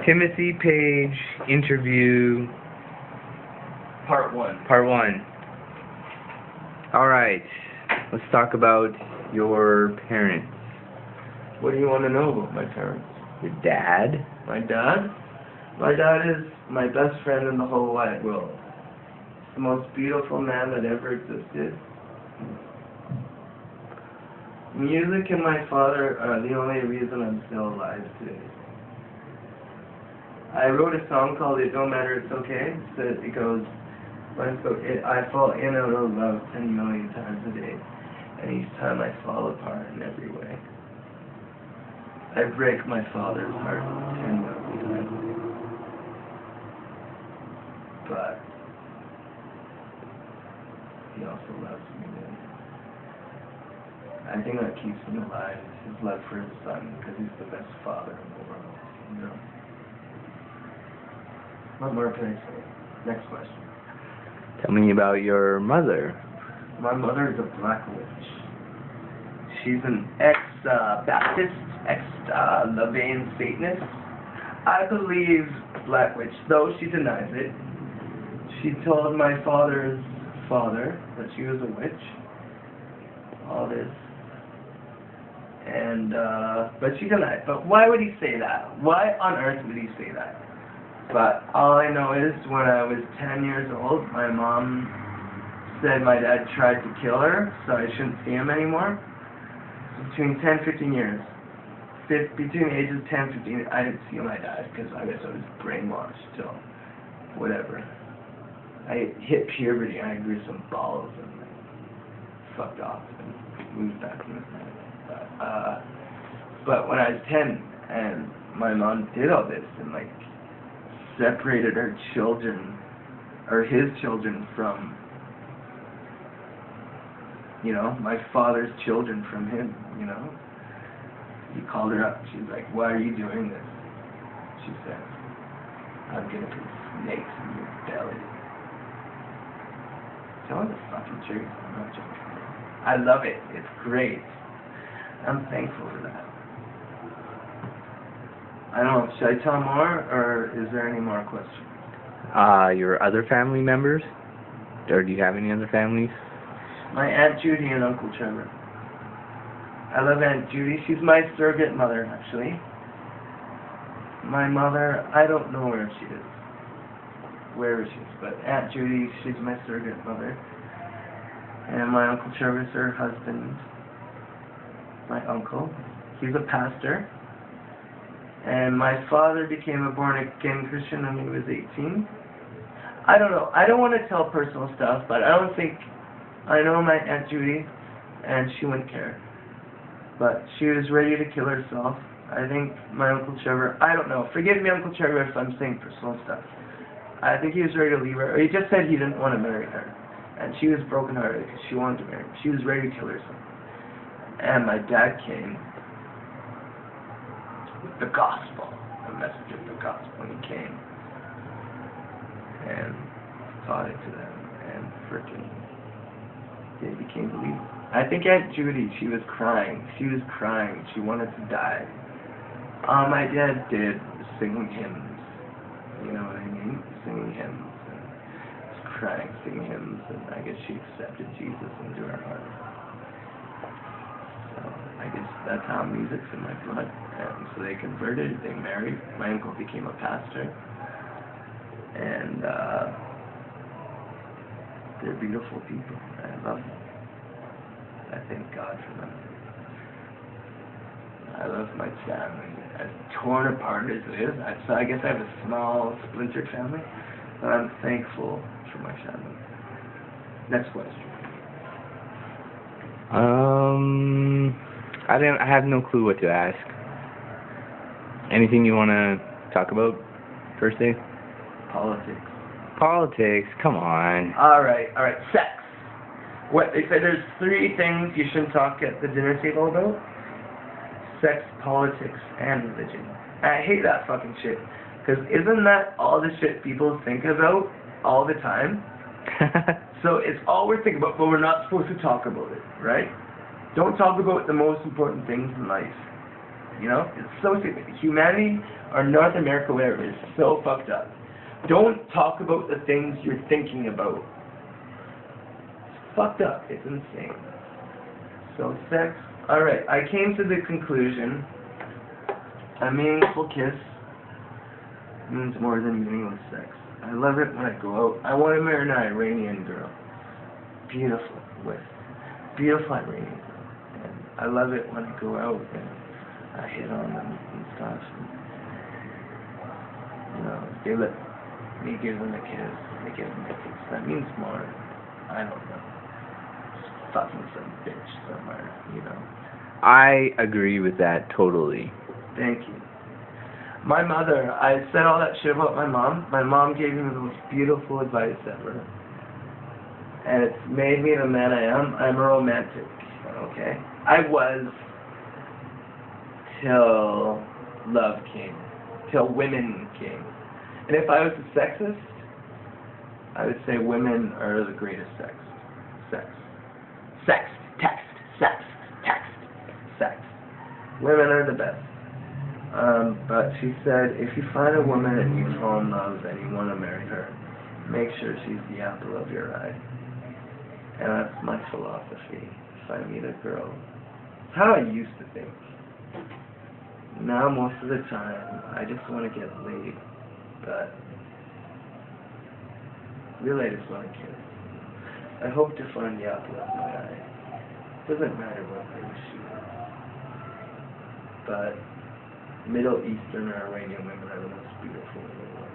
Timothy Page interview Part 1. part 1. Alright, let's talk about your parents. What do you want to know about my parents? Your dad? My dad? My dad is my best friend in the whole wide world. The most beautiful man that ever existed. Music and my father are the only reason I'm still alive today. I wrote a song called It Don't Matter, It's Okay. So it goes, I fall in and out of love 10 million times a day. And each time I fall apart in every way. I break my father's heart 10 million times a day. But he also loves me, man. I think that keeps him alive is his love for his son, because he's the best father in the world, you know. What more can I say? Next question. Tell me about your mother. My mother is a black witch. She's an ex-Baptist, ex-Levian Satanist. I believe black witch, though she denies it. She told my father's father that she was a witch. All this. And, but she denied. But why would he say that? Why on earth would he say that? But all I know is when I was 10 years old, my mom said my dad tried to kill her, so I shouldn't see him anymore. Between 10 15 years. Between the ages of 10 15, I didn't see my dad because I guess I was brainwashed till whatever. I hit puberty and I grew some balls and fucked off and moved back in the family. But when I was 10 and my mom did all this and like separated her children, or his children from, you know, my father's children from him, you know. He called her up. She's like, why are you doing this? She said, I'm gonna put snakes in your belly. Tell her the fucking truth. I'm not joking. I love it. It's great. I'm thankful for that. I don't know, should I tell more, or is there any more questions? Your other family members? Or do you have any other families? My Aunt Judy and Uncle Trevor. I love Aunt Judy. She's my surrogate mother, actually. My mother, I don't know where she is. Wherever she is, but Aunt Judy, she's my surrogate mother. And my Uncle Trevor's her husband. My uncle. He's a pastor. And my father became a born-again Christian when he was 18. I don't know. I don't want to tell personal stuff, but I don't think... I know my Aunt Judy, and she wouldn't care. But she was ready to kill herself. I think my Uncle Trevor... I don't know. Forgive me, Uncle Trevor, if I'm saying personal stuff. I think he was ready to leave her. Or he just said he didn't want to marry her. And she was brokenhearted because she wanted to marry him. She was ready to kill herself. And my dad came... the gospel, the message of the gospel, when he came and taught it to them, and freaking they became believers. I think Aunt Judy, she was crying. She wanted to die. All my dad did was singing hymns, you know what I mean? Singing hymns, and was crying, singing hymns, and I guess she accepted Jesus into her heart. I guess that's how music's in my blood. And so they converted, they married. My uncle became a pastor. And they're beautiful people. I love them. I thank God for them. I love my family. As torn apart as it is, so I guess I have a small, splintered family. But I'm thankful for my family. Next question. I have no clue what to ask. Anything you want to talk about, first day? Politics. Politics, come on. Alright. Sex. What, they said there's 3 things you shouldn't talk at the dinner table about. Sex, politics, and religion. I hate that fucking shit. Because isn't that all the shit people think about all the time? So it's all we're thinking about, but we're not supposed to talk about it, right? Don't talk about the most important things in life. You know? It's so stupid. Humanity, or North America, whatever, is so fucked up. Don't talk about the things you're thinking about. It's fucked up. It's insane. So, sex. Alright, I came to the conclusion a meaningful kiss means more than meaningless sex. I love it when I go out. I want to marry an Iranian girl. Beautiful, with beautiful Iranian girl. And I love it when I go out and I hit on them and stuff. And, you know, they let me give them a kiss. They give them a kiss. That means more. I don't know. Just fucking some bitch somewhere, you know. I agree with that totally. Thank you. My mother, I said all that shit about my mom. My mom gave me the most beautiful advice ever. And it's made me the man I am. I'm a romantic, okay? I was till love came. Till women came. And if I was a sexist, I would say women are the greatest sex. Sex. Sex. Text. Sex. Text. Sex. Women are the best. But she said, if you find a woman and you fall in love and you want to marry her, make sure she's the apple of your eye. And that's my philosophy. If I meet a girl, it's how I used to think. Now, most of the time, I just want to get laid. But really, I just want to kiss. I hope to find the apple of my eye. Doesn't matter what race she is. But Middle Eastern or Iranian women are the most beautiful in the world.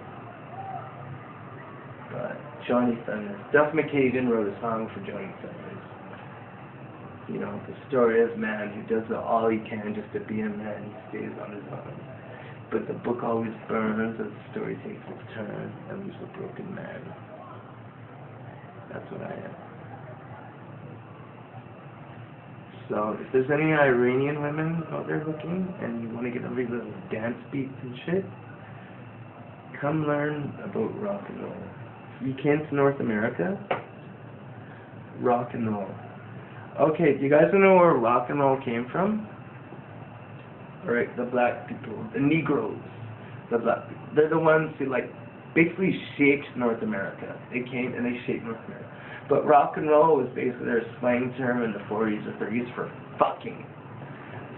But Johnny Thunders, Duff McKagan wrote a song for Johnny Thunders. You know, the story of man who does all he can just to be a man, he stays on his own. But the book always burns as the story takes its turn and leaves a broken man. That's what I am. So, if there's any Iranian women out there looking, and you want to get every little dance beats and shit, come learn about rock and roll. If you came to North America, rock and roll. Okay, do you guys know where rock and roll came from? Alright, the black people, the Negroes, the black people. They're the ones who, like, basically shaped North America. They came and they shaped North America. But rock and roll was basically their slang term in the 40s or 30s for fucking.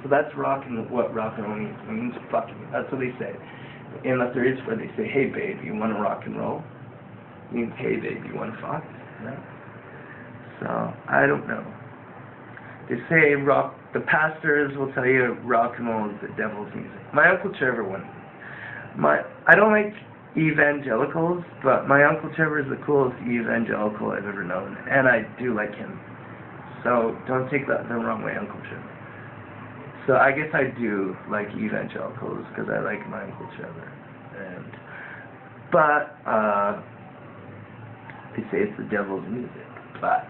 So that's what rock and roll means. It means fucking. That's what they say. In the 30s where they say, hey babe, you want to rock and roll? It means, hey babe, you want to fuck? Right? So, I don't know. They say the pastors will tell you rock and roll is the devil's music. My Uncle Trevor won. I don't like evangelicals, but my Uncle Trevor is the coolest evangelical I've ever known, and I do like him. So don't take that the wrong way, Uncle Trevor. So I guess I do like evangelicals because I like my Uncle Trevor. But they say it's the devil's music, but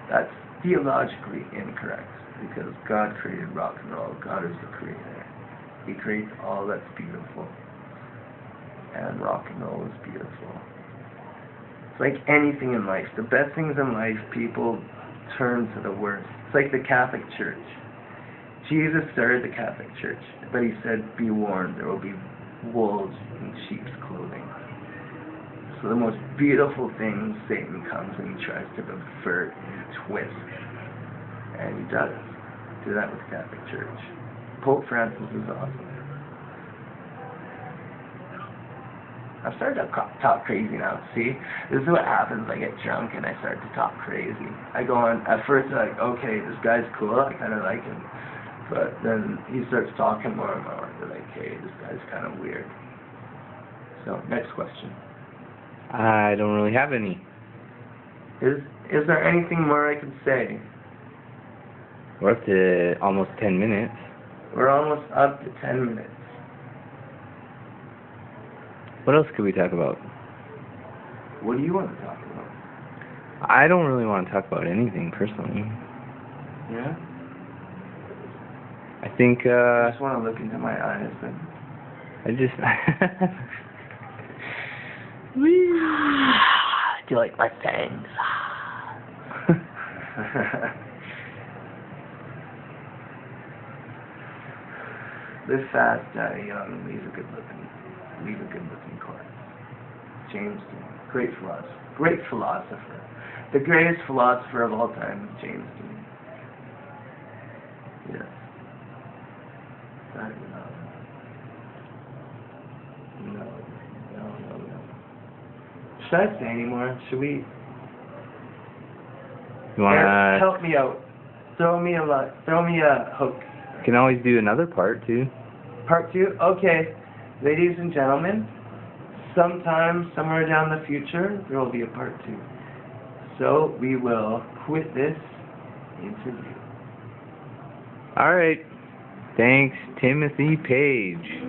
that's theologically incorrect because God created rock and roll. God is the creator. He creates all that's beautiful. And rock and roll is beautiful. It's like anything in life. The best things in life, people turn to the worst. It's like the Catholic Church. Jesus started the Catholic Church, but he said, be warned, there will be wolves in sheep's clothing. So the most beautiful thing, Satan comes and he tries to pervert and twist. And he does. Do that with the Catholic Church. Pope Francis is awesome. I've started to talk crazy now. See, this is what happens. I get drunk and I start to talk crazy. I go on, at first like, okay, this guy's cool, I kind of like him. But then he starts talking more and more. They're like, hey, this guy's kind of weird. So, next question. I don't really have any. Is there anything more I can say? We're up to almost 10 minutes. We're almost up to 10 minutes. What else could we talk about? What do you want to talk about? I don't really want to talk about anything, personally. Yeah? I think, I just want to look into my eyes and... Do you like my fangs? Live fast, die young, leave a good-looking corpse. James Dean, great philosopher. The greatest philosopher of all time, James Dean. Yes. I don't know. No. Should I say anymore? Should we? You wanna? Help me out. Throw me a hook. You can always do another part too. Part 2? Okay. Ladies and gentlemen, sometime, somewhere down the future, there will be a part 2. So, we will quit this interview. All right. Thanks, Timothy Page.